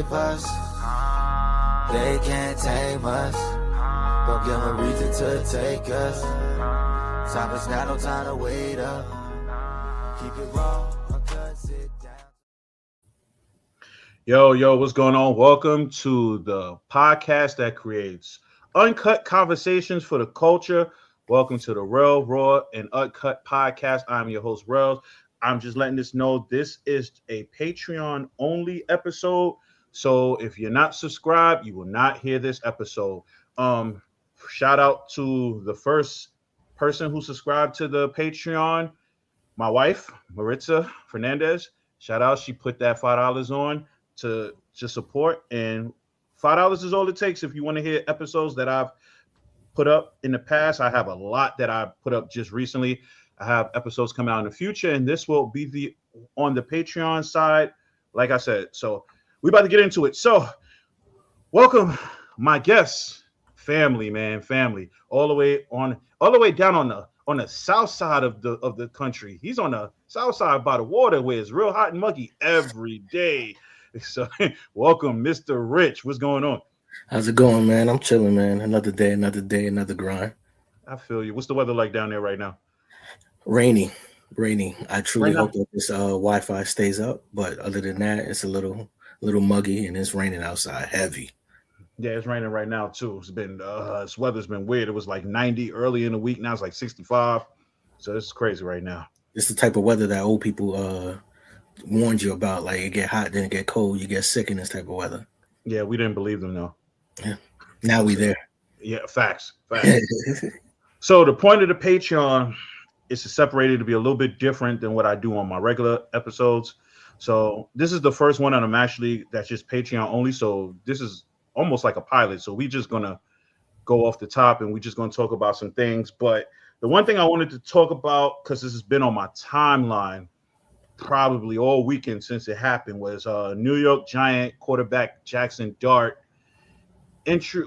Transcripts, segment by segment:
save us. They can't tame us. Don't give them a reason to take us. Time is now, no time to wait up. Keep it raw, uncut, sit down. Yo, what's going on? Welcome to the podcast that creates uncut conversations for the culture. Welcome to the Real, Raw, and Uncut podcast. I'm your host, Real. I'm just letting this know this is a Patreon only episode. So if you're not subscribed, you will not hear this episode. Shout out to the first person who subscribed to the Patreon, my wife, Maritza Fernandez. Shout out. She put that $5 on to support, and $5 is all it takes if you want to hear episodes that I've put up in the past. I have a lot that I put up just recently. I have episodes coming out in the future, and this will be on the Patreon side, like I said. So we're about to get into it. So welcome my guests, family, all the way down on the south side of the country. He's on the south side by the water where it's real hot and muggy every day. So welcome, Mr. Rich. What's going on? How's it going, man? I'm chilling, man. Another day, another grind. I feel you. What's the weather like down there right now? Rainy. I truly hope that this Wi-Fi stays up, but other than that, it's a little muggy and it's raining outside heavy. Yeah, it's raining right now too. It's been this weather's been weird. It was like 90 early in the week. Now it's like 65. So it's crazy right now. It's the type of weather that old people warned you about. Like it get hot, then it get cold. You get sick in this type of weather. Yeah, we didn't believe them though. Yeah. Now we there. Yeah, facts. So the point of the Patreon is to separate it to be a little bit different than what I do on my regular episodes. So this is the first one, and I'm actually that's just Patreon only. So this is almost like a pilot. So we just gonna go off the top and we're just gonna talk about some things. But the one thing I wanted to talk about, because this has been on my timeline probably all weekend since it happened, was New York Giant quarterback Jackson Dart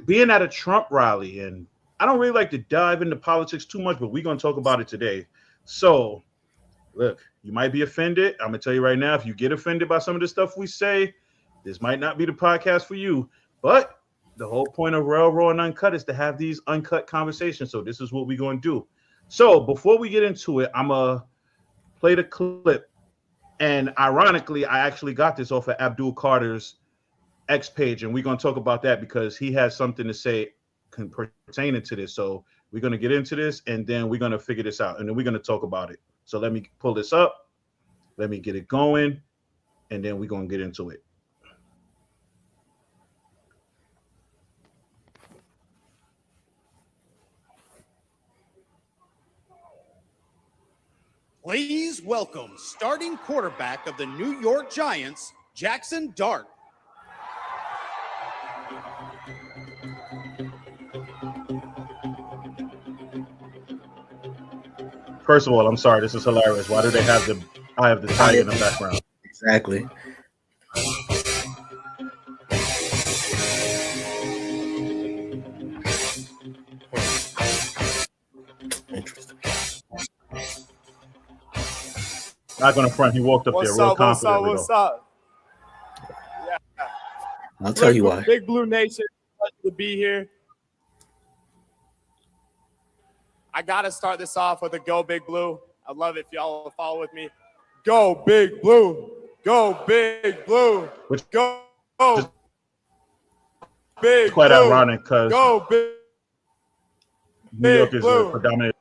being at a Trump rally. And I don't really like to dive into politics too much, but we're going to talk about it today. So look, you might be offended. I'm going to tell you right now, if you get offended by some of the stuff we say, this might not be the podcast for you. But the whole point of Real, Raw, and Uncut is to have these uncut conversations. So this is what we're going to do. So before we get into it, I'm going to play the clip. And ironically, I actually got this off of Abdul Carter's X page, and we're going to talk about that because he has something to say pertaining to this. So we're going to get into this, and then we're going to figure this out, and then we're going to talk about it. So let me pull this up. Let me get it going, and then we're going to get into it. Please welcome starting quarterback of the New York Giants, Jackson Dart. First of all, I'm sorry. This is hilarious. Why do they have I have the tie in the background? Exactly. Interesting. Not gonna front. He walked up there real confidently. What's up? Yeah. I'll tell you why. Big Blue Nation, pleasure to be here. I gotta start this off with a Go Big Blue. I'd love it if y'all will follow with me. Go Big Blue. Go Big Blue. Go Big It's quite Blue. ironic because Go Big New York is Blue. a predominant.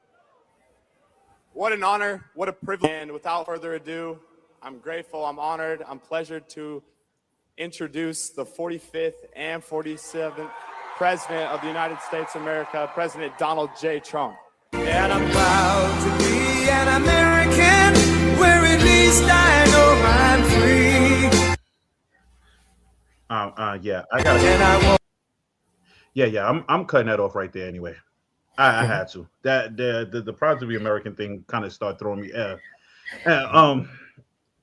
What an honor, what a privilege. And without further ado, I'm grateful, I'm honored, I'm pleasured to introduce the 45th and 47th President of the United States of America, President Donald J. Trump. And I'm proud to be an American, where at least I know I'm free. Yeah, I gotta. And I won't. Yeah, I'm cutting that off right there anyway. I had to. That the proud to be American thing kind of started throwing me.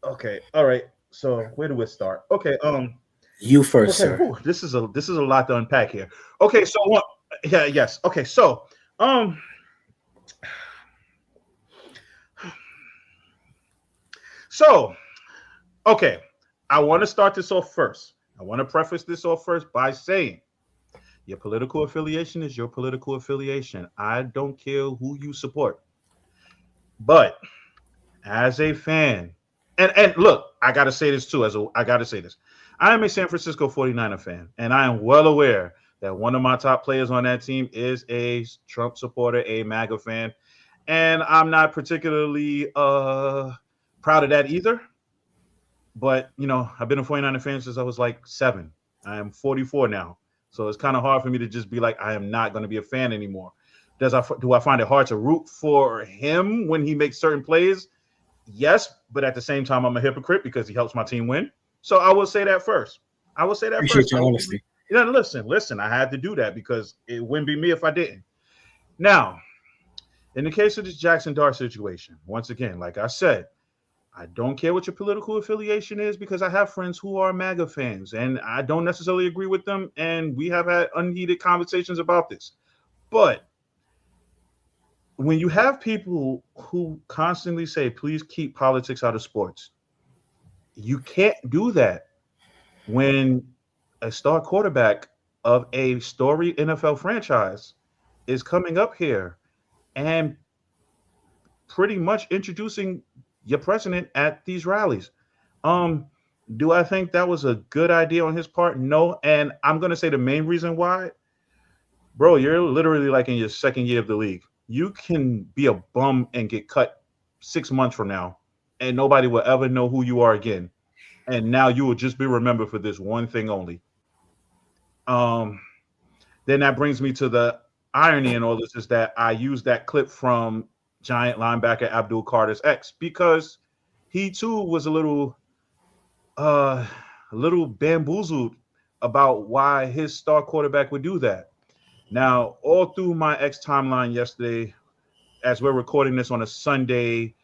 Okay, all right. So where do we start? Okay, You first, okay, sir. whew, this is a lot to unpack here. Okay, so what? Yeah, yes. Okay, so okay, I want to start this off first. I want to preface this off first by saying your political affiliation is your political affiliation. I don't care who you support. But as a fan, and look, I got to say this too. I got to say this. I am a San Francisco 49er fan, and I am well aware that one of my top players on that team is a Trump supporter, a MAGA fan. And I'm not particularly proud of that either. But, you know, I've been a 49er fan since I was like 7. I am 44 now. So it's kind of hard for me to just be like, I am not going to be a fan anymore. Do I find it hard to root for him when he makes certain plays? Yes, but at the same time, I'm a hypocrite because he helps my team win. So I will say that first. Appreciate your honesty. You know, listen, I had to do that because it wouldn't be me if I didn't. Now, in the case of this Jackson Dart situation, once again, like I said, I don't care what your political affiliation is because I have friends who are MAGA fans and I don't necessarily agree with them. And we have had unheated conversations about this. But when you have people who constantly say, please keep politics out of sports, you can't do that when a star quarterback of a storied NFL franchise is coming up here and pretty much introducing your president at these rallies. Do I think that was a good idea on his part? No. And I'm going to say the main reason why, bro, you're literally like in your second year of the league. You can be a bum and get cut 6 months from now, and nobody will ever know who you are again. And now you will just be remembered for this one thing only. Then that brings me to the irony in all this is that I used that clip from Giant linebacker Abdul Carter's ex because he too was a little bamboozled about why his star quarterback would do that. Now, all through my ex timeline yesterday, as we're recording this on a Sunday,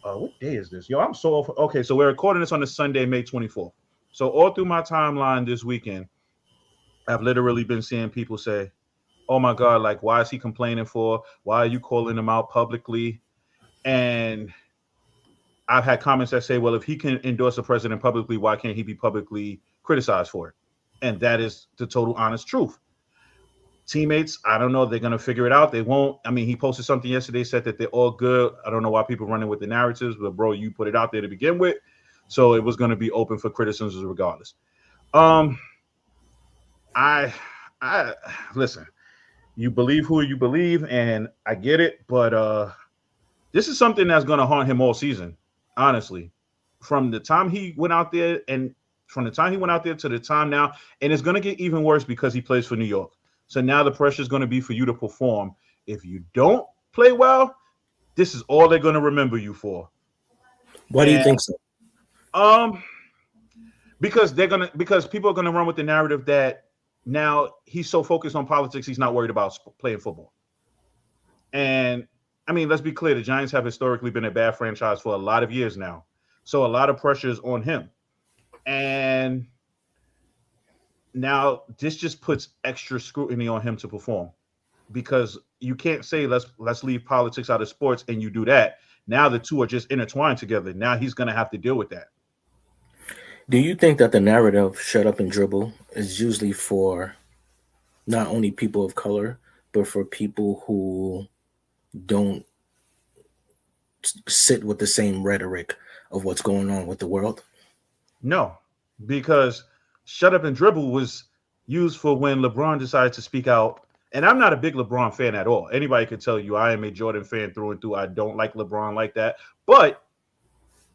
what day is this? Yo, I'm so off. Okay, so we're recording this on a Sunday, May 24th. So all through my timeline this weekend, I've literally been seeing people say, oh my God, like, why is he complaining for? Why are you calling him out publicly? And I've had comments that say, well, if he can endorse a president publicly, why can't he be publicly criticized for it? And that is the total honest truth. Teammates, I don't know if they're going to figure it out. They won't. I mean, he posted something yesterday, said that they're all good. I don't know why people running with the narratives, but bro, you put it out there to begin with. So it was going to be open for criticisms regardless. I listen, you believe who you believe, and I get it, but this is something that's going to haunt him all season, honestly. From the time he went out there to the time now, and it's going to get even worse because he plays for New York. So now the pressure is going to be for you to perform. If you don't play well, this is all they're going to remember you for. Why do you think so? Because people are going to run with the narrative that now he's so focused on politics, he's not worried about playing football. And I mean, let's be clear. The Giants have historically been a bad franchise for a lot of years now. So a lot of pressure is on him. And now this just puts extra scrutiny on him to perform because you can't say let's leave politics out of sports and you do that. Now the two are just intertwined together. Now he's going to have to deal with that. Do you think that the narrative shut up and dribble is usually for not only people of color, but for people who don't sit with the same rhetoric of what's going on with the world? No, because shut up and dribble was used for when LeBron decided to speak out. And I'm not a big LeBron fan at all. Anybody could tell you I am a Jordan fan through and through. I don't like LeBron like that. But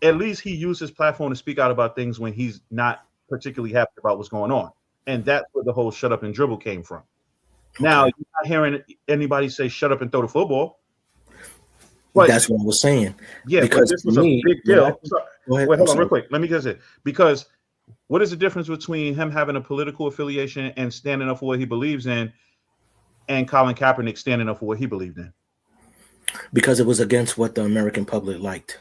at least he used his platform to speak out about things when he's not particularly happy about what's going on. And that's where the whole shut up and dribble came from. Okay. Now, you're not hearing anybody say shut up and throw the football. But that's what I was saying. Yeah, because this was a big deal. Wait, hold on real quick. Let me get it. Because what is the difference between him having a political affiliation and standing up for what he believes in and Colin Kaepernick standing up for what he believed in? Because it was against what the American public liked.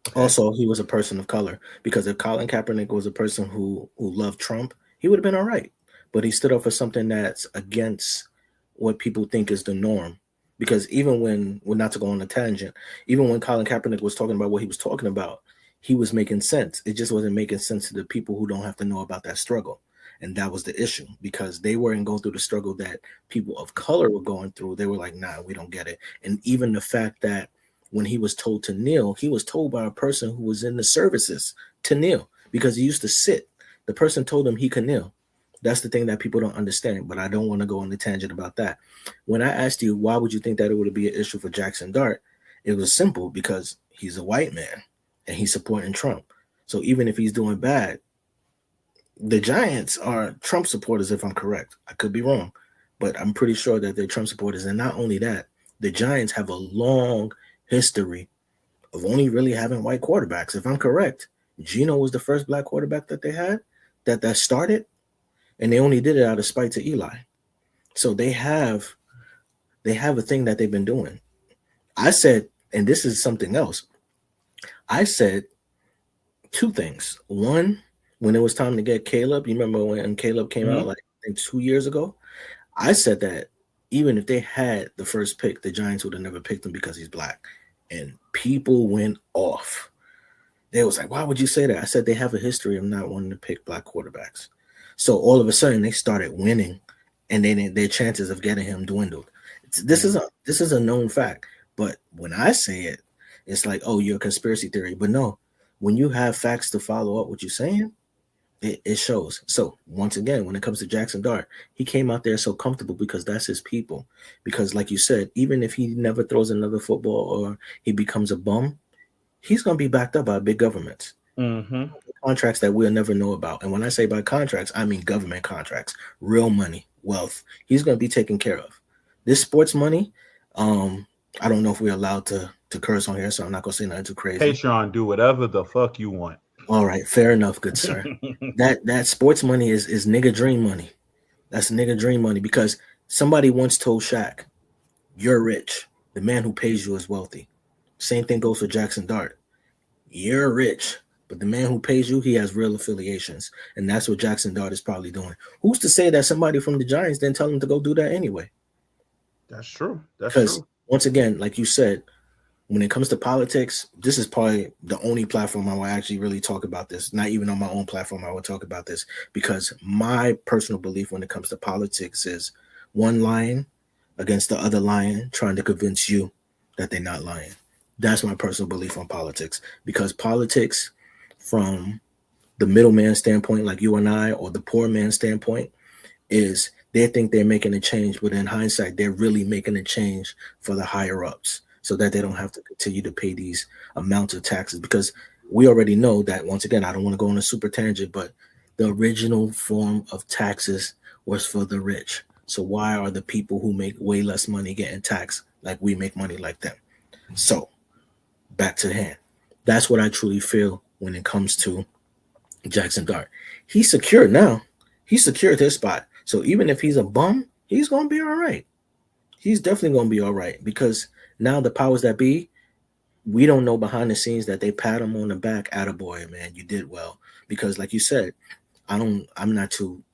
Okay. Also, he was a person of color. Because if Colin Kaepernick was a person who loved Trump, he would have been all right. But he stood up for something that's against what people think is the norm. Because even when, well, not to go on a tangent, even when Colin Kaepernick was talking about what he was talking about, he was making sense. It just wasn't making sense to the people who don't have to know about that struggle. And that was the issue, because they weren't going through the struggle that people of color were going through. They were like, nah, we don't get it. And even the fact that when he was told to kneel, he was told by a person who was in the services to kneel, because he used to sit. The person told him he could kneel. That's the thing that people don't understand, but I don't want to go on a tangent about that. When I asked you, why would you think that it would be an issue for Jackson Dart? It was simple, because he's a white man and he's supporting Trump. So even if he's doing bad, the Giants are Trump supporters, if I'm correct. I could be wrong, but I'm pretty sure that they're Trump supporters. And not only that, the Giants have a long history of only really having white quarterbacks. If I'm correct, Geno was the first black quarterback that they had that started, and they only did it out of spite to Eli. So they have a thing that they've been doing. I said, and this is something else, I said two things. One, when it was time to get Caleb, you remember when Caleb came out, like I think 2 years ago? I said that even if they had the first pick, the Giants would have never picked him because he's black. And people went off. They was like, why would you say that? I said they have a history of not wanting to pick black quarterbacks. So all of a sudden they started winning, and then their chances of getting him dwindled. This is a known fact. But when I say it, it's like, oh, you're a conspiracy theory. But no, when you have facts to follow up what you're saying, it shows. So once again, when it comes to Jackson Dart, he came out there so comfortable because that's his people. Because like you said, even if he never throws another football or he becomes a bum, he's going to be backed up by big governments. Contracts that we'll never know about. And when I say by contracts, I mean government contracts, real money, wealth. He's going to be taken care of. This sports money, I don't know if we're allowed to curse on here, so I'm not going to say nothing too crazy. Patreon, do whatever the fuck you want. All right, fair enough, good sir. that sports money is nigga dream money. That's nigga dream money, because somebody once told Shaq, you're rich. The man who pays you is wealthy. Same thing goes for Jackson Dart. You're rich, but the man who pays you, he has real affiliations. And that's what Jackson Dart is probably doing. Who's to say that somebody from the Giants didn't tell him to go do that anyway? That's true. That's Because true. once again, like you said, when it comes to politics, this is probably the only platform I will actually really talk about this. Not even on my own platform I will talk about this, because my personal belief when it comes to politics is one lion against the other lion trying to convince you that they're not lying. That's my personal belief on politics, because politics from the middleman standpoint, like you and I, or the poor man standpoint, is they think they're making a change, but in hindsight, they're really making a change for the higher ups, so that they don't have to continue to pay these amounts of taxes. Because we already know that, once again, I don't want to go on a super tangent, but the original form of taxes was for the rich. So why are the people who make way less money getting taxed like we make money like them? So back to the hand. That's what I truly feel when it comes to Jackson Dart. He's secured now. He secured his spot. So even if he's a bum, he's going to be all right. He's definitely going to be all right, because now the powers that be, we don't know behind the scenes that they pat him on the back. Attaboy, man, you did well. Because like you said, I'm not too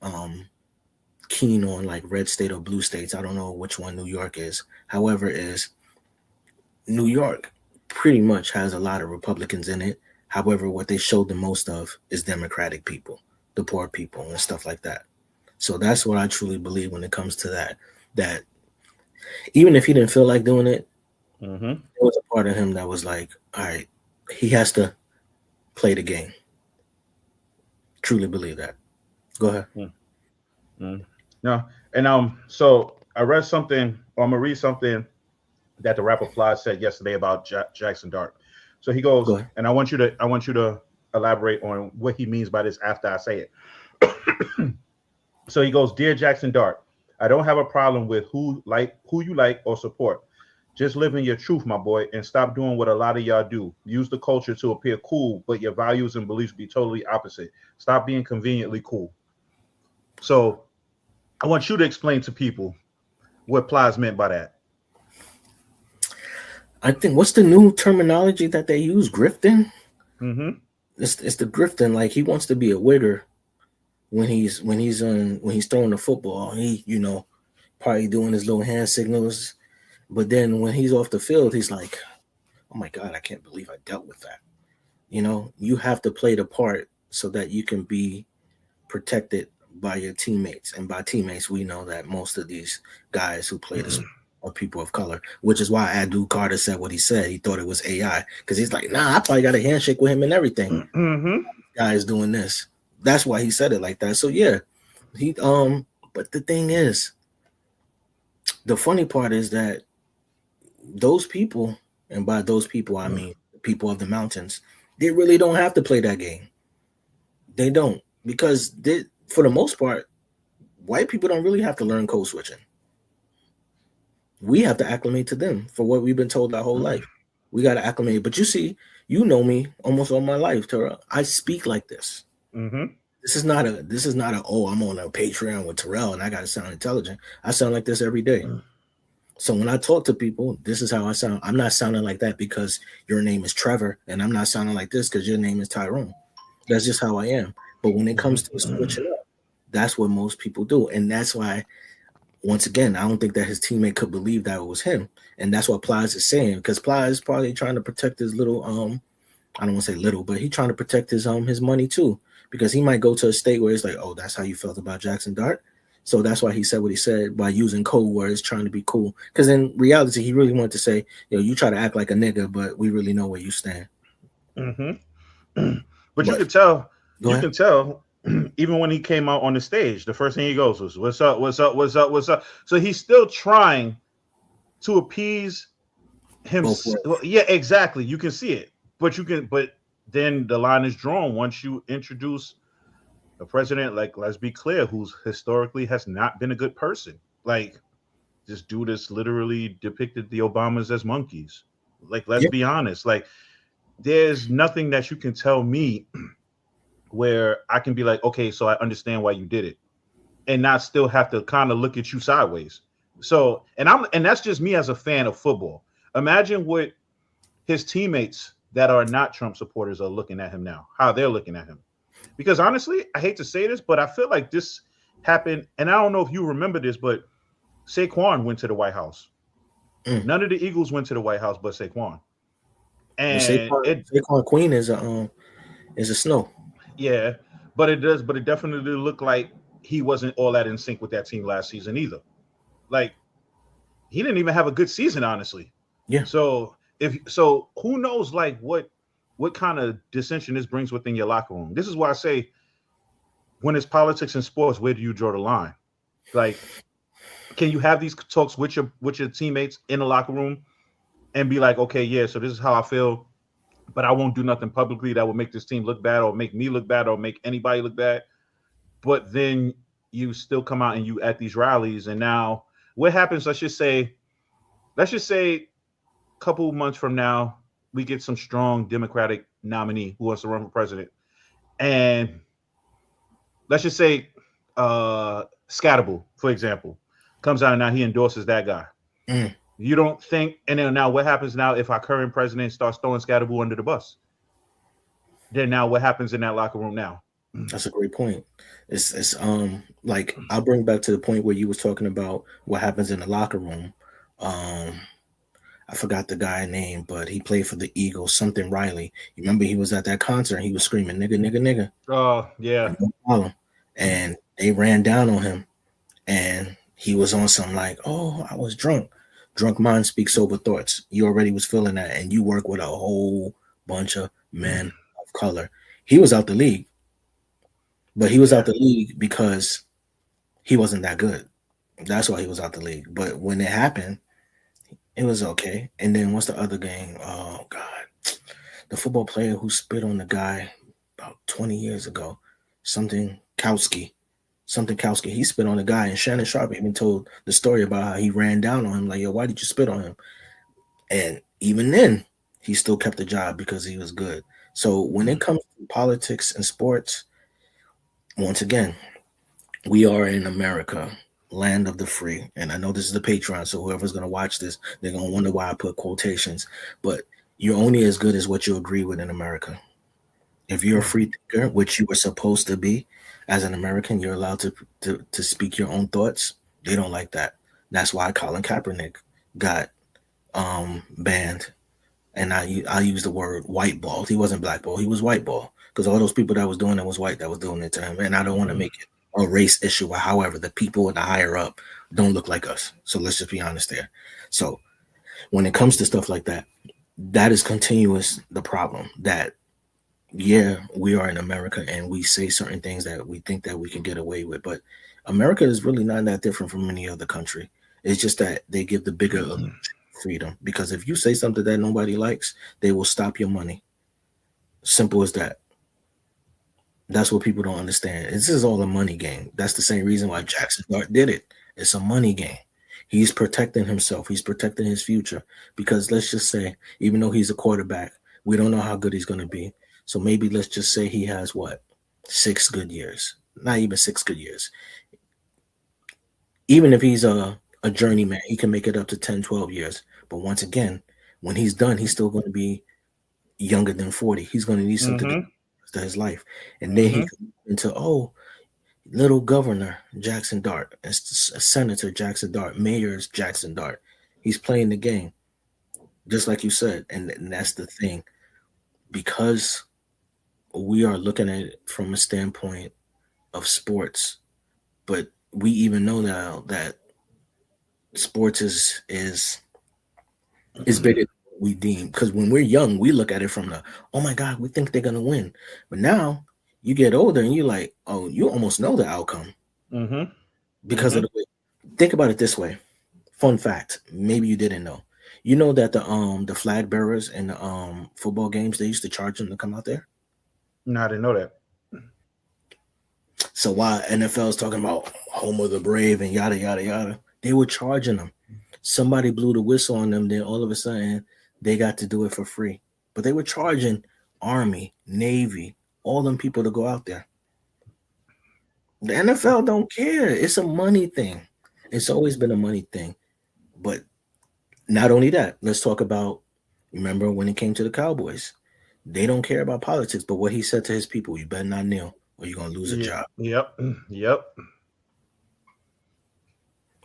keen on like red state or blue states. I don't know which one New York is. However, New York pretty much has a lot of Republicans in it. However, what they showed the most of is Democratic people, the poor people and stuff like that. So that's what I truly believe when it comes to that even if he didn't feel like doing it, there was a part of him that was like, all right, he has to play the game. Truly believe that. Go ahead. No, and so I read something, or I'm gonna read something that the rapper Fly said yesterday about Jackson Dart. So he goes, Go ahead. and I want you to elaborate on what he means by this after I say it. So he goes, "Dear Jackson Dart, I don't have a problem with who you like or support. Just live in your truth, my boy, and stop doing what a lot of y'all do. Use the culture to appear cool, but your values and beliefs be totally opposite. Stop being conveniently cool." So I want you to explain to people what Plies meant by that. I think, what's the new terminology that they use? Grifting? Mm-hmm. It's the grifting. Like, he wants to be a witter when he's throwing the football. He, probably doing his little hand signals. But then when he's off the field, he's like, oh my God, I can't believe I dealt with that. You know, you have to play the part so that you can be protected by your teammates. And by teammates, we know that most of these guys who play this are people of color, which is why Abdul Carter said what he said. He thought it was AI because he's like, nah, I probably got a handshake with him and everything. Mm-hmm. Guy is doing this. That's why he said it like that. So yeah, he but the thing is, the funny part is that those people, and by those people I mean the people of the mountains, they really don't have to play that game. They don't, because they, for the most part, white people don't really have to learn code switching. We have to acclimate to them for what we've been told our whole life. We got to acclimate. But you see, you know me almost all my life, Terrell. I speak like this. Mm-hmm. This is not a oh, I'm on a Patreon with Terrell and I got to sound intelligent. I sound like this every day. So when I talk to people, this is how I sound. I'm not sounding like that because your name is Trevor, and I'm not sounding like this because your name is Tyrone. That's just how I am. But when it comes to switching up, that's what most people do. And that's why, once again, I don't think that his teammate could believe that it was him. And that's what Plies is saying, because Plies is probably trying to protect his little, I don't want to say little, but he's trying to protect his money too, because he might go to a state where it's like, oh, that's how you felt about Jackson Dart. So that's why he said what he said by using code words, trying to be cool. Because in reality, he really wanted to say, you try to act like a nigga, but we really know where you stand. Mm-hmm. But you can tell, even when he came out on the stage, the first thing he goes was, "What's up? What's up? What's up? What's up?" So he's still trying to appease him. Yeah, exactly. You can see it, but then the line is drawn once you introduce a president, like, let's be clear, who's historically has not been a good person. Like, this dude has literally depicted the Obamas as monkeys. Like, let's be honest. Like, there's nothing that you can tell me where I can be like, okay, so I understand why you did it, and not still have to kind of look at you sideways. So, and that's just me as a fan of football. Imagine what his teammates that are not Trump supporters are looking at him now, how they're looking at him. Because honestly, I hate to say this, but I feel like this happened, and I don't know if you remember this, but Saquon went to the White House. None of the Eagles went to the White House but Saquon. And Saquon Queen is a snow. Yeah, but it definitely looked like he wasn't all that in sync with that team last season either. Like, he didn't even have a good season, honestly. Yeah. So who knows, like, what kind of dissension this brings within your locker room. This is why I say, when it's politics and sports, where do you draw the line? Like, can you have these talks with your teammates in the locker room and be like, okay, yeah, so this is how I feel, but I won't do nothing publicly that will make this team look bad or make me look bad or make anybody look bad. But then you still come out and you at these rallies, and now what happens? Let's just say a couple months from now, we get some strong Democratic nominee who wants to run for president. And let's just say Scatterbull, for example, comes out and now he endorses that guy. You don't think, and then now what happens now if our current president starts throwing Scatterbull under the bus? Then now what happens in that locker room now? That's a great point. It's like, I'll bring back to the point where you was talking about what happens in the locker room. I forgot the guy's name, but he played for the Eagles, something Riley. You remember he was at that concert and he was screaming, nigga, nigga, nigga. Oh, yeah. And they ran down on him. And he was on some like, oh, I was drunk. Drunk mind speaks sober thoughts. You already was feeling that. And you work with a whole bunch of men of color. He was out the league. But he was out the league because he wasn't that good. That's why he was out the league. But when it happened, it was okay. And then what's the other game? Oh, God. The football player who spit on the guy about 20 years ago. Something Kowski. He spit on the guy. And Shannon Sharpe even told the story about how he ran down on him. Like, yo, why did you spit on him? And even then, he still kept the job because he was good. So when it comes to politics and sports, once again, we are in America, land of the free. And I know this is the Patreon, so whoever's going to watch this, they're going to wonder why I put quotations. But you're only as good as what you agree with in America. If you're a free thinker, which you were supposed to be as an American, you're allowed to speak your own thoughts. They don't like that. That's why Colin Kaepernick got banned and I use the word white ball. He wasn't black ball. He was white ball because all those people that was doing it was white that was doing it to him. And I don't want to make it a race issue. However, the people in the higher up don't look like us. So let's just be honest there. So when it comes to stuff like that, that is continuous the problem that, yeah, we are in America and we say certain things that we think that we can get away with, but America is really not that different from any other country. It's just that they give the bigger freedom, because if you say something that nobody likes, they will stop your money. Simple as that. That's what people don't understand. This is all a money game. That's the same reason why Jackson Dart did it. It's a money game. He's protecting himself. He's protecting his future, because let's just say, even though he's a quarterback, we don't know how good he's going to be. So maybe let's just say he has 6 good years, not even 6 good years. Even if he's a journeyman, he can make it up to 10, 12 years. But once again, when he's done, he's still going to be younger than 40. He's going to need something to his life. And then he comes into, little governor Jackson Dart, Senator Jackson Dart, Mayor's Jackson Dart. He's playing the game, just like you said. And that's the thing. Because we are looking at it from a standpoint of sports, but we even know now that sports is bigger than we deem. Because when we're young, we look at it from the, oh my God, we think they're gonna win. But now you get older and you're like, oh, you almost know the outcome because of the way. Think about it this way. Fun fact, maybe you didn't know. You know that the flag bearers in the football games, they used to charge them to come out there. No, I didn't know that. So while NFL is talking about home of the brave and yada, yada, yada, they were charging them. Somebody blew the whistle on them. Then all of a sudden, they got to do it for free. But they were charging Army, Navy, all them people to go out there. The NFL don't care. It's a money thing. It's always been a money thing. But not only that, let's talk about, remember when it came to the Cowboys, they don't care about politics, but what he said to his people, you better not kneel or you're going to lose a job. Yep.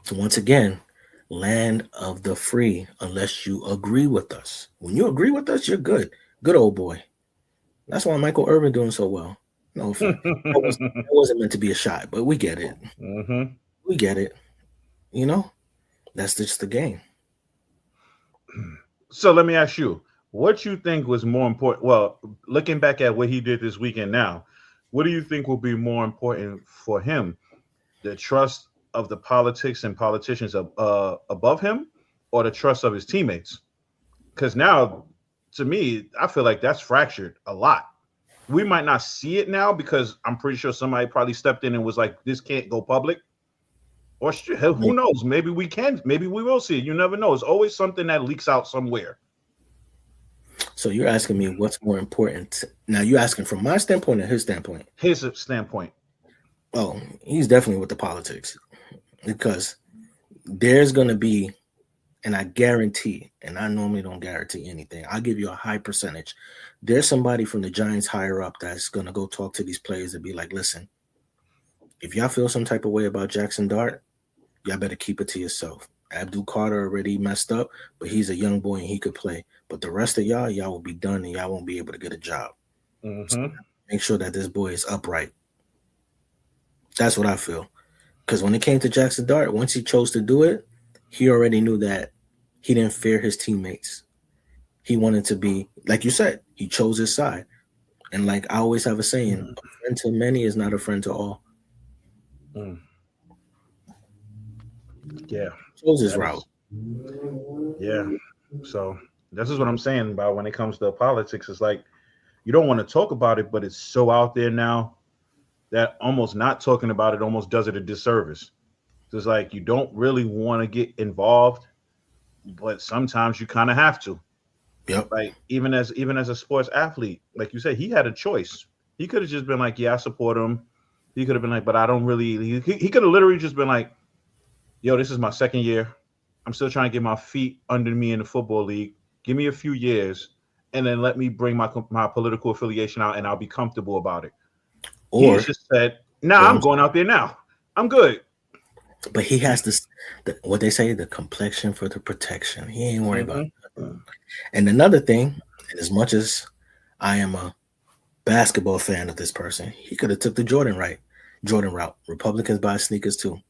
So once again, land of the free, unless you agree with us. When you agree with us, you're good. Good old boy. That's why Michael Irvin doing so well. No, that wasn't meant to be a shot, but we get it. We get it. You know, that's just the game. So let me ask you, what you think was more important? Well, looking back at what he did this weekend now, what do you think will be more important for him? The trust of the politics and politicians above him, or the trust of his teammates? Because now, to me, I feel like that's fractured a lot. We might not see it now because I'm pretty sure somebody probably stepped in and was like, this can't go public. Or who knows? Maybe we can. Maybe we will see it. You never know. It's always something that leaks out somewhere. So you're asking me what's more important. Now you're asking from my standpoint or his standpoint? His standpoint. Oh, he's definitely with the politics, because there's going to be, and I guarantee, and I normally don't guarantee anything, I'll give you a high percentage. There's somebody from the Giants higher up that's going to go talk to these players and be like, listen, if y'all feel some type of way about Jackson Dart, y'all better keep it to yourself. Abdul Carter already messed up, but he's a young boy and he could play. But the rest of y'all will be done and y'all won't be able to get a job. So make sure that this boy is upright. That's what I feel. Because when it came to Jackson Dart, once he chose to do it, he already knew that he didn't fear his teammates. He wanted to be, like you said, he chose his side. And like I always have a saying, a friend to many is not a friend to all. Yeah. Chose his route. Yeah. So this is what I'm saying about when it comes to politics. It's like you don't want to talk about it, but it's so out there now that almost not talking about it almost does it a disservice. So it's like you don't really want to get involved, but sometimes you kind of have to. Yep. Like even as a sports athlete, like you said, he had a choice. He could have just been like, yeah, I support him. He could have been like, but I don't really. He could have literally just been like, yo, this is my second year. I'm still trying to get my feet under me in the football league. Give me a few years, and then let me bring my political affiliation out, and I'll be comfortable about it. Or he just said, nah, I'm going out there now. I'm good. But he has this, what they say, the complexion for the protection. He ain't worried about And another thing, as much as I am a basketball fan of this person, he could have took the Jordan route. Republicans buy sneakers too,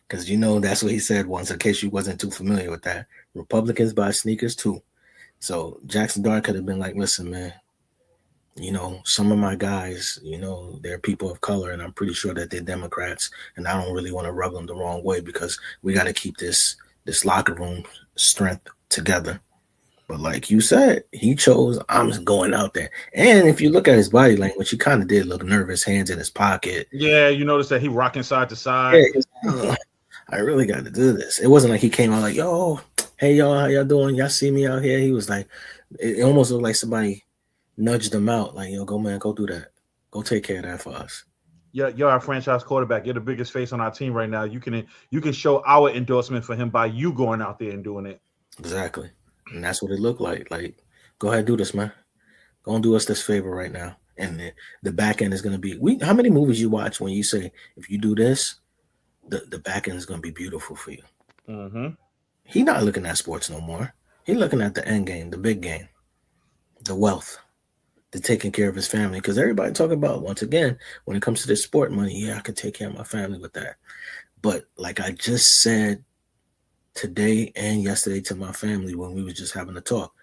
because that's what he said once. In case you wasn't too familiar with that, Republicans buy sneakers too. So Jackson Dart could have been like, listen, man, some of my guys, they're people of color, and I'm pretty sure that they're Democrats, and I don't really want to rub them the wrong way because we got to keep this locker room strength together. But like you said, he chose, I'm just going out there. And if you look at his body language, he kind of did look nervous, hands in his pocket. Yeah, you notice that he rocking side to side. Yeah, I really got to do this. It wasn't like he came out like, yo, hey, y'all, how y'all doing? Y'all see me out here? He was like, it almost looked like somebody nudged him out. Like, yo, go, man, go do that. Go take care of that for us. Yeah, you're our franchise quarterback. You're the biggest face on our team right now. You can show our endorsement for him by you going out there and doing it. Exactly. And that's what it looked like. Like, go ahead, do this, man. Go and do us this favor right now. And the back end is going to be, how many movies you watch when you say, if you do this, the back end is going to be beautiful for you. Mm-hmm. He's not looking at sports no more. He's looking at the end game, the big game, the wealth, the taking care of his family. Because everybody talk about, once again, when it comes to this sport money, yeah, I can take care of my family with that. But like I just said today and yesterday to my family when we was just having a talk,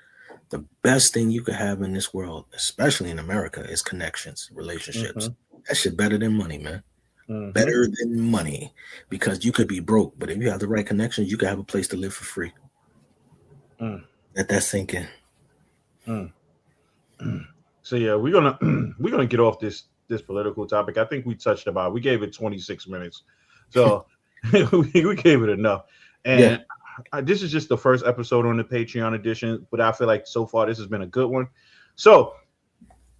the best thing you could have in this world, especially in America, is connections, relationships. Mm-hmm. That shit better than money, man. Mm-hmm. Better than money, because you could be broke, but if you have the right connections, you can have a place to live for free. Let that sink in. So yeah, we're gonna get off this political topic. I think we touched about. We gave it 26 minutes, so we gave it enough. And this is just the first episode on the Patreon edition, but I feel like so far this has been a good one. So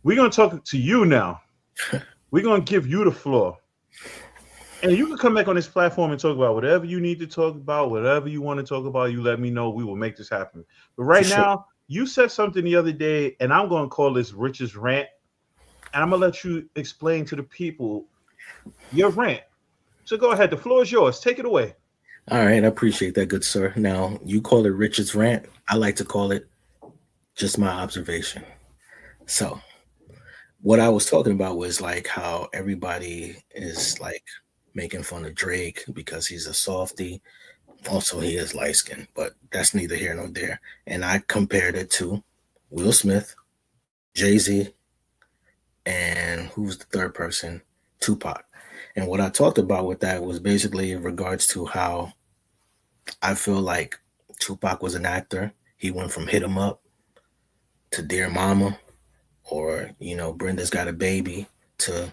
we're gonna talk to you now. We're gonna give you the floor. And you can come back on this platform and talk about whatever you need to talk about, whatever you want to talk about. You let me know. We will make this happen. But right now, you said something the other day, and I'm going to call this Rich's rant. And I'm going to let you explain to the people your rant. So go ahead. The floor is yours. Take it away. All right. I appreciate that, good sir. Now, you call it Rich's rant. I like to call it just my observation. So what I was talking about was like how everybody is like making fun of Drake because he's a softie. Also, he is light skinned, but that's neither here nor there. And I compared it to Will Smith, Jay-Z, and who's the third person? Tupac. And what I talked about with that was basically in regards to how I feel like Tupac was an actor. He went from Hit 'Em Up to Dear Mama, or, Brenda's Got a Baby, to,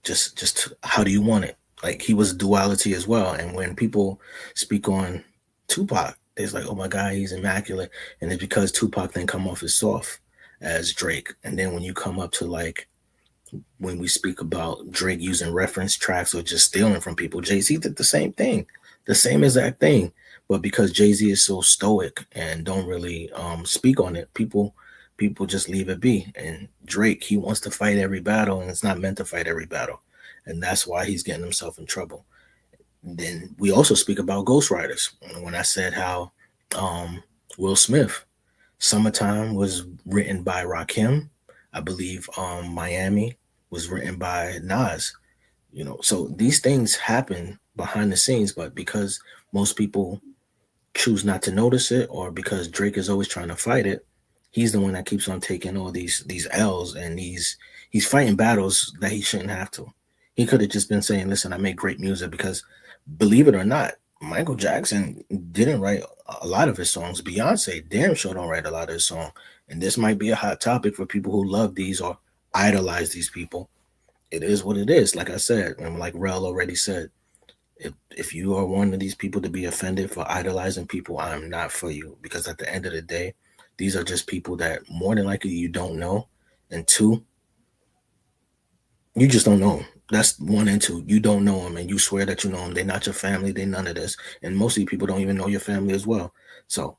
just how do you want it? Like, he was duality as well. And when people speak on Tupac, it's like, oh my God, he's immaculate. And it's because Tupac then come off as soft as Drake. And then when you come up to like, when we speak about Drake using reference tracks or just stealing from people, Jay-Z did the same thing, the same exact thing. But because Jay-Z is so stoic and don't really speak on it, people just leave it be. And Drake, he wants to fight every battle, and it's not meant to fight every battle. And that's why he's getting himself in trouble. Then we also speak about ghostwriters. When I said how Will Smith, Summertime was written by Rakim. I believe Miami was written by Nas. So these things happen behind the scenes, but because most people choose not to notice it, or because Drake is always trying to fight it, he's the one that keeps on taking all these L's, and he's fighting battles that he shouldn't have to. He could have just been saying, listen, I make great music, because believe it or not, Michael Jackson didn't write a lot of his songs. Beyonce damn sure don't write a lot of his songs. And this might be a hot topic for people who love these or idolize these people. It is what it is. Like I said, and like Rel already said, if you are one of these people to be offended for idolizing people, I'm not for you. Because at the end of the day, these are just people that more than likely you don't know. And two, you just don't know them. That's one. And two, you don't know them, and you swear that you know them. They're not your family. They're none of this. And most of you people don't even know your family as well. So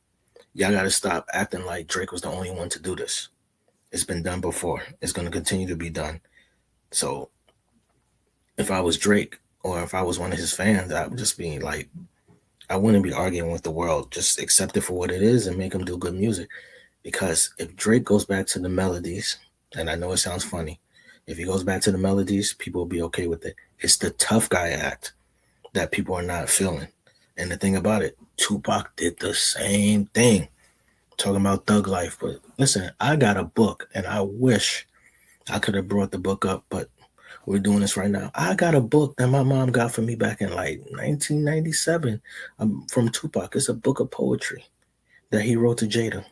y'all got to stop acting like Drake was the only one to do this. It's been done before. It's going to continue to be done. So if I was Drake, or if I was one of his fans, I would just be like, I wouldn't be arguing with the world. Just accept it for what it is and make them do good music. Because if Drake goes back to the melodies, and I know it sounds funny, if he goes back to the melodies, people will be okay with it. It's the tough guy act that people are not feeling. And the thing about it, Tupac did the same thing, talking about thug life. But listen, I got a book, and I wish I could have brought the book up, but we're doing this right now. I got a book that my mom got for me back in like 1997 from Tupac. It's a book of poetry that he wrote to Jada.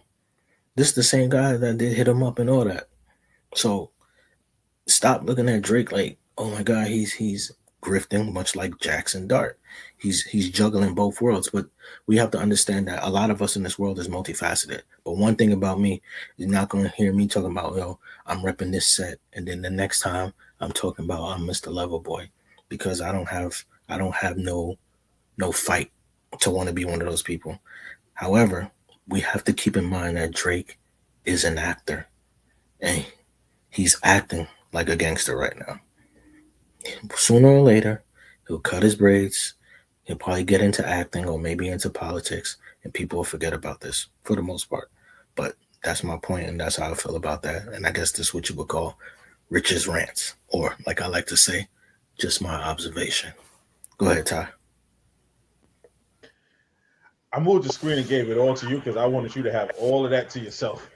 This is the same guy that did Hit 'Em Up and all that. So stop looking at Drake like, oh my God, he's grifting, much like Jackson Dart. He's juggling both worlds. But we have to understand that a lot of us in this world is multifaceted. But one thing about me, you're not going to hear me talking about, yo, I'm repping this set, and then the next time I'm talking about I'm Mr. Loverboy, because I don't have no fight to want to be one of those people. However, we have to keep in mind that Drake is an actor, and he's acting like a gangster right now. Sooner or later, he'll cut his braids. He'll probably get into acting or maybe into politics, and people will forget about this for the most part. But that's my point, and that's how I feel about that. And I guess this is what you would call Rich's rants, or like I like to say, just my observation. Go ahead, Ty. I moved the screen and gave it all to you because I wanted you to have all of that to yourself.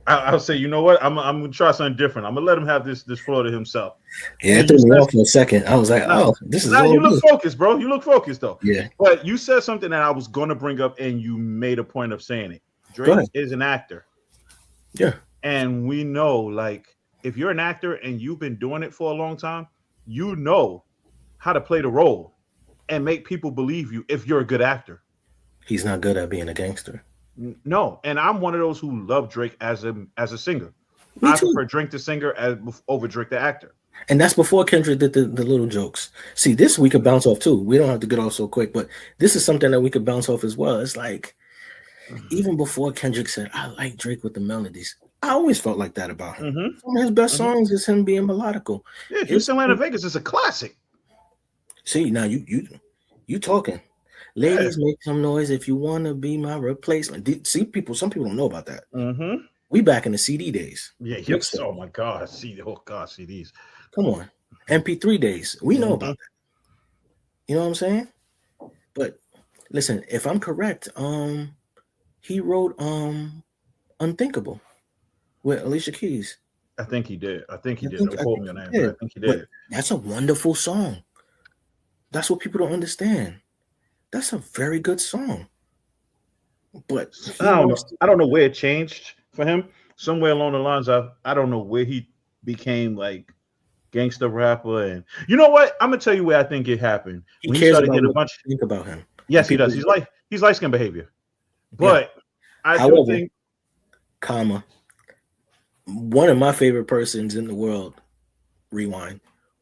I'll say, you know what? I'm gonna try something different. I'm gonna let him have this floor to himself. Yeah, it threw me off for a second. I was like, this is all you look focused, bro. You look focused though. Yeah. But you said something that I was gonna bring up, and you made a point of saying it. Drake is an actor. Yeah. And we know, like, if you're an actor and you've been doing it for a long time, you know how to play the role and make people believe you if you're a good actor. He's not good at being a gangster. No, and I'm one of those who love Drake as a singer. Me I too. prefer Drake the singer over Drake the actor. And that's before Kendrick did the little jokes. See, this we could bounce off too. We don't have to get off so quick, but this is something that we could bounce off as well. It's like, even before Kendrick said, I like Drake with the melodies, I always felt like that about him. Mm-hmm. Some of his best songs is him being melodical. Yeah, Houston, Atlanta, Vegas is a classic. See, now you talking. Ladies, make some noise if you want to be my replacement. See, some people don't know about that. Mm-hmm. We back in the CD days. Yeah, yes. Oh my God, CDs. Come on, MP3 days. We know about that. You know what I'm saying? But listen, if I'm correct, he wrote Unthinkable with Alicia Keys. I think he did. I think he did. Don't quote me on that, but I think he did. But that's a wonderful song. That's what people don't understand. That's a very good song. But I don't know where it changed for him. Somewhere along the lines of, I don't know where he became like gangster rapper. And you know what? I'm gonna tell you where I think it happened. He cares about what you think about him. Yes, he does. He's light skin behavior. But yeah. I do think, one of my favorite persons in the world, Rewind,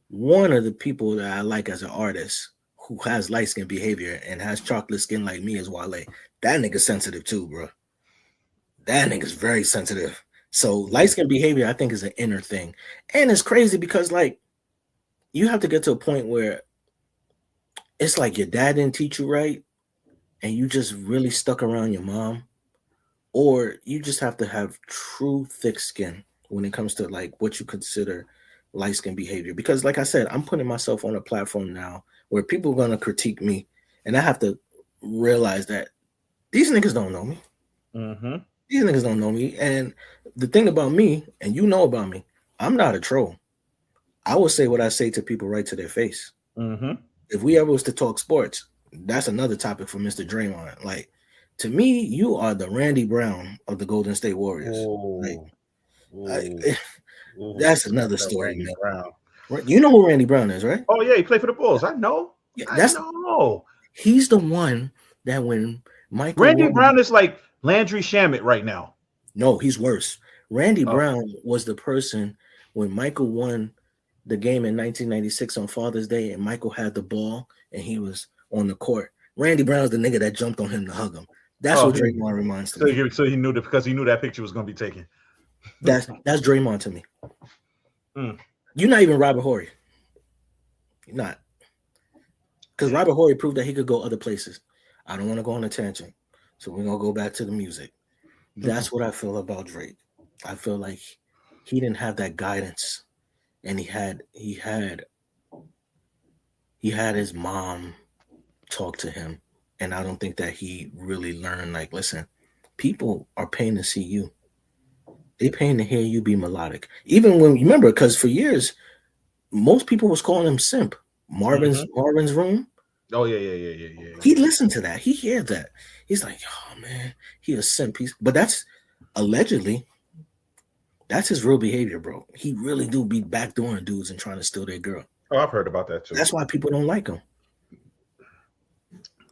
one of the people that I like as an artist who has light skin behavior and has chocolate skin like me is Wale. That nigga's sensitive too, bro. That nigga's very sensitive. So light skin behavior, I think, is an inner thing. And it's crazy because, like, you have to get to a point where it's like your dad didn't teach you right and you just really stuck around your mom, or you just have to have true thick skin when it comes to like what you consider light skin behavior. Because like I said, I'm putting myself on a platform now where people are going to critique me, and I have to realize that these niggas don't know me. Mm-hmm. These niggas don't know me. And the thing about me, and you know about me, I'm not a troll. I will say what I say to people right to their face. Mm-hmm. If we ever was to talk sports, that's another topic for Mr. Draymond. Like, to me, you are the Randy Brown of the Golden State Warriors. That's another story, man. Brown. You know who Randy Brown is, right? Oh yeah, he played for the Bulls. I know. Yeah, I know. He's the one that when Randy Brown is like Landry Shamet right now. No, he's worse. Randy Brown was the person when Michael won the game in 1996 on Father's Day, and Michael had the ball and he was on the court. Randy Brown's the nigga that jumped on him to hug him. That's what Draymond reminds me. So he knew that because he knew that picture was going to be taken. That's Draymond to me. You're not even Robert Horry. You're not. Because Robert Horry proved that he could go other places. I don't want to go on a tangent, so we're gonna go back to the music. That's what I feel about Drake. I feel like he didn't have that guidance, and he had his mom talk to him, and I don't think that he really learned. Like, listen, people are paying to see you. They paying to hear you be melodic. Even when you remember, because for years, most people was calling him simp. Marvin's Room. Oh yeah. He listened to that. He heard that. He's like, oh man, he a simp. But that's allegedly, that's his real behavior, bro. He really do be backdooring dudes and trying to steal their girl. Oh, I've heard about that too. That's why people don't like him.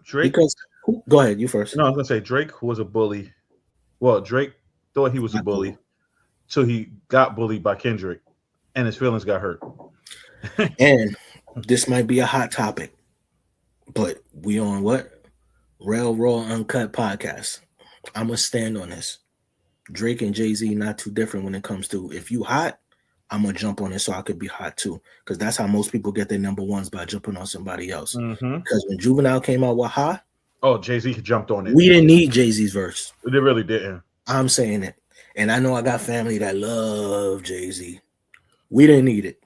Drake. Because go ahead, you first. No, I was gonna say Drake was a bully. Well, Drake thought he was a bully, so he got bullied by Kendrick, and his feelings got hurt. And this might be a hot topic, but we on what? Raw Uncut podcast. I'm gonna stand on this. Drake and Jay-Z not too different when it comes to, if you hot, I'm gonna jump on it so I could be hot too, because that's how most people get their number ones, by jumping on somebody else. Because when Juvenile came out with Hot, Jay-Z jumped on it. We didn't need Jay-Z's verse. They really didn't. I'm saying it, and I know I got family that love Jay-Z. We didn't need it.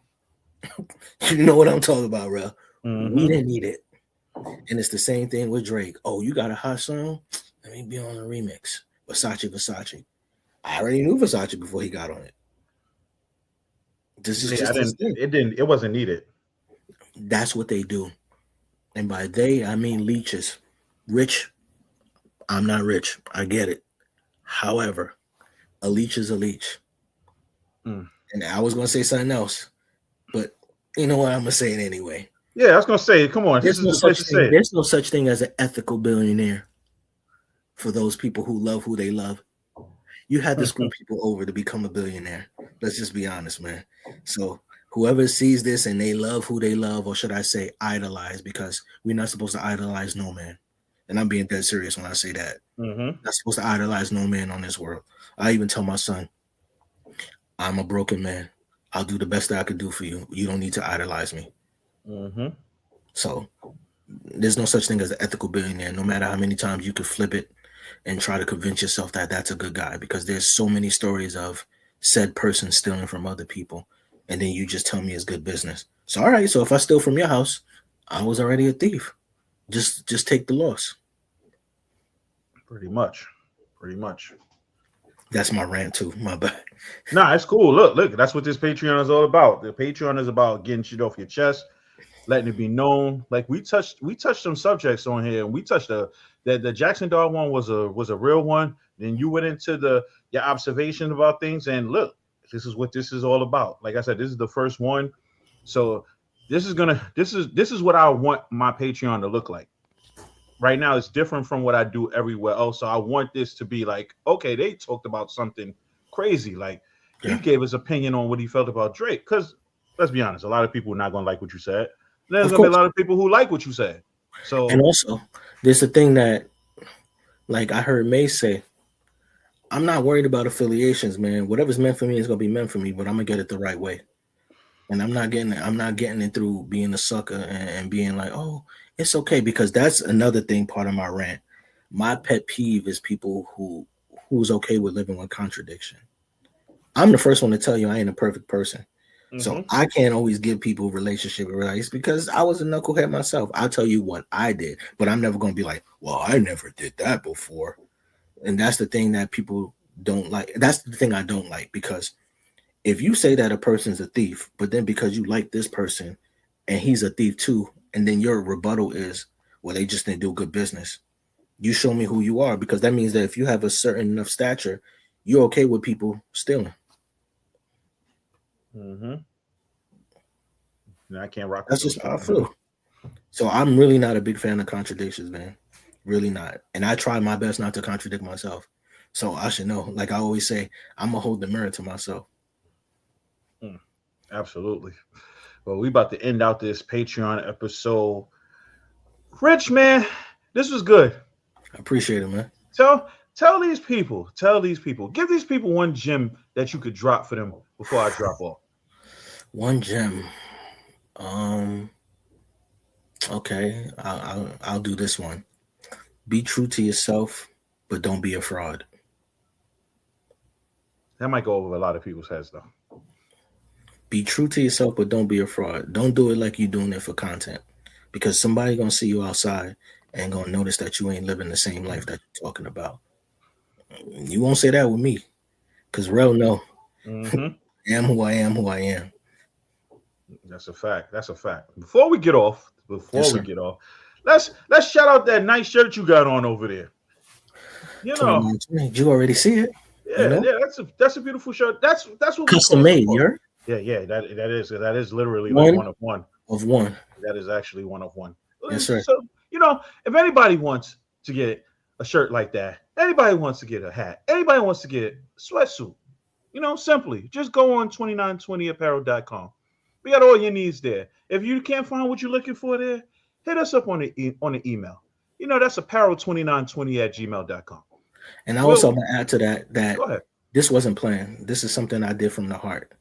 You know what I'm talking about, bro. We didn't need it. And it's the same thing with Drake. Oh, you got a hot song? Let me be on the remix. Versace. I already knew Versace before he got on it. This is it wasn't needed. That's what they do. And by they, I mean leeches. Rich. I'm not rich. I get it. However, a leech is a leech. And I was going to say something else, but you know what? I'm going to say it anyway. Yeah, I was going to say, come on. There's no such thing as an ethical billionaire for those people who love who they love. You had to screw people over to become a billionaire. Let's just be honest, man. So whoever sees this and they love who they love, or should I say idolize, because we're not supposed to idolize no man. And I'm being dead serious when I say that. Not supposed to idolize no man on this world. I even tell my son, I'm a broken man. I'll do the best that I can do for you. You don't need to idolize me. So there's no such thing as an ethical billionaire, no matter how many times you could flip it and try to convince yourself that that's a good guy, because there's so many stories of said person stealing from other people, and then you just tell me it's good business. So all right, so if I steal from your house, I was already a thief. Just take the loss. Pretty much. That's my rant too. My bad. Nah, it's cool. Look, that's what this Patreon is all about. The Patreon is about getting shit off your chest, letting it be known. Like we touched some subjects on here, and we touched the Jackson Dog one was a real one. Then you went into your observation about things, and look, this is what this is all about. Like I said, this is the first one, so this is what I want my Patreon to look like. Right now, it's different from what I do everywhere else. So I want this to be like, okay, they talked about something crazy. Like he gave his opinion on what he felt about Drake. Because let's be honest, a lot of people are not going to like what you said. There's going to be a lot of people wwho like what you said. So, and also, there's a thing that, like I heard May say, I'm not worried about affiliations, man. Whatever's meant for me is going to be meant for me, but I'm going to get it the right way. And I'm not getting it through being a sucker and being like, oh, it's okay, because that's another thing, part of my rant. My pet peeve is people who's okay with living with contradiction. I'm the first one to tell you I ain't a perfect person. So I can't always give people relationship advice because I was a knucklehead myself. I'll tell you what I did, but I'm never going to be like, well, I never did that before. And that's the thing that people don't like. That's the thing I don't like, because if you say that a person's a thief, but then because you like this person and he's a thief too, and then your rebuttal is, well, they just didn't do good business. You show me who you are, because that means that if you have a certain enough stature, you're okay with people stealing. And I can't rock. That's just how I feel. So I'm really not a big fan of contradictions, man. Really not. And I try my best not to contradict myself. So I should know. Like I always say, I'm going to hold the mirror to myself. Absolutely. Well, we about to end out this Patreon episode. Rich, man, this was good. I appreciate it, man. Tell these people, give these people one gem that you could drop for them before I drop off. One gem. Okay, I'll do this one. Be true to yourself, but don't be a fraud. That might go over a lot of people's heads, though. Be true to yourself, but don't be a fraud. Don't do it like you're doing it for content, because somebody gonna see you outside and gonna notice that you ain't living the same life that you're talking about. You won't say that with me, because real no. Mm-hmm. I am who I am, who I am. That's a fact. That's a fact. Before we get off, Yes, sir. let's shout out that nice shirt you got on over there. You know, 2920. Did you already see it? yeah, You know? yeah, that's a beautiful shirt. That's what Custom we made, call you're Yeah, that is literally like one of one. of one. That is actually one of one. Yes, sir. So, if anybody wants to get a shirt like that, anybody wants to get a hat, anybody wants to get a sweatsuit, simply just go on 2920apparel.com. We got all your needs there. If you can't find what you're looking for there, hit us up on the email. That's apparel2920@gmail.com. And I also want to add to that Go ahead. this wasn't planned. This is something I did from the heart.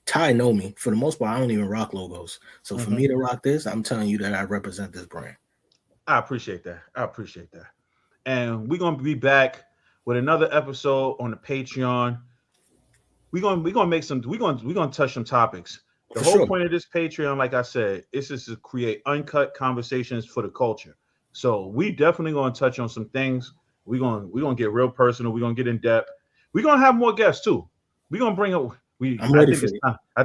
Ty know me. For the most part, I don't even rock logos. So for me to rock this, I'm telling you that I represent this brand. I appreciate that. And we're gonna be back with another episode on the Patreon. We're gonna touch some topics. The whole point of this Patreon, like I said, is just to create uncut conversations for the culture. So we definitely gonna touch on some things. We're gonna get real personal. We're gonna get in depth. We're gonna have more guests too. We're gonna bring up. I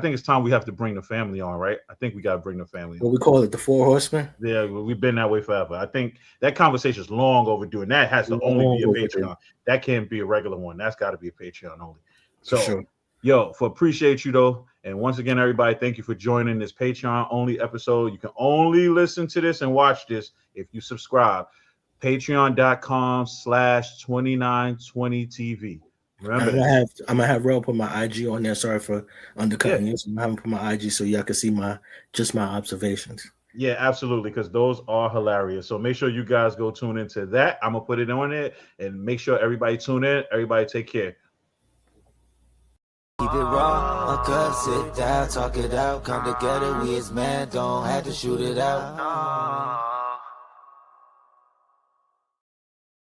think it's time we have to bring the family on, right? I think we gotta bring the family on. What we call it, the Four Horsemen. Yeah, we've been that way forever. I think that conversation is long overdue, and that has to only be a Patreon. That can't be a regular one. That's got to be a Patreon only. So, appreciate you though, and once again, everybody, thank you for joining this Patreon only episode. You can only listen to this and watch this if you subscribe. Patreon.com/2920TV. Remember, I'm gonna have Rel put my IG on there. Sorry for undercutting you. So I'm having put my IG so y'all can see my observations. Yeah, absolutely, because those are hilarious. So make sure you guys go tune into that. I'm gonna put it on it, and make sure everybody tune in. Everybody take care. Keep it raw, uncut, sit down, talk it out, come together, we as men, don't have to shoot it out.